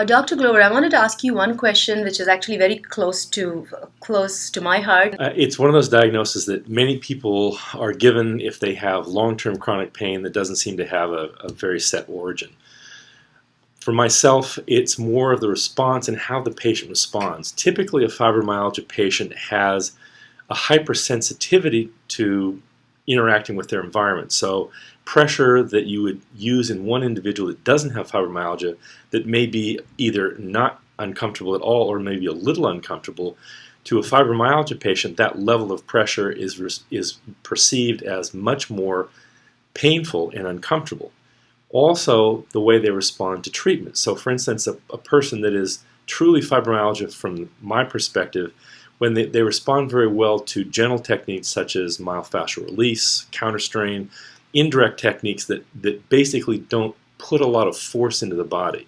Dr. Glover, I wanted to ask you one question, which is actually very close to my heart. It's one of those diagnoses that many people are given if they have long-term chronic pain that doesn't seem to have a very set origin. For myself, it's more of the response and how the patient responds. Typically, a fibromyalgia patient has a hypersensitivity to interacting with their environment. So pressure that you would use in one individual that doesn't have fibromyalgia that may be either not uncomfortable at all or maybe a little uncomfortable, to a fibromyalgia patient, that level of pressure is perceived as much more painful and uncomfortable. Also, the way they respond to treatment. So for instance, a person that is truly fibromyalgia from my perspective, when they respond very well to gentle techniques such as myofascial release, counterstrain, indirect techniques that basically don't put a lot of force into the body,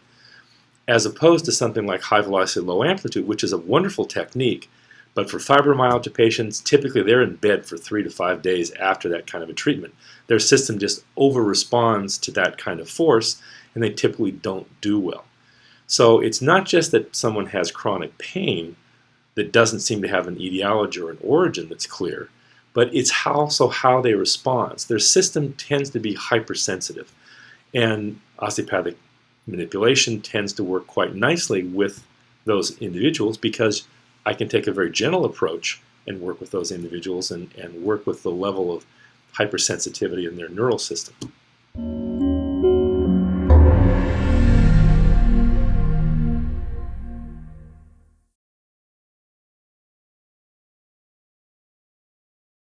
as opposed to something like high velocity, low amplitude, which is a wonderful technique. But for fibromyalgia patients, typically they're in bed for 3 to 5 days after that kind of a treatment. Their system just over-responds to that kind of force, and they typically don't do well. So it's not just that someone has chronic pain that doesn't seem to have an etiology or an origin that's clear, but it's also how they respond. Their system tends to be hypersensitive, and osteopathic manipulation tends to work quite nicely with those individuals because I can take a very gentle approach and work with those individuals and work with the level of hypersensitivity in their neural system.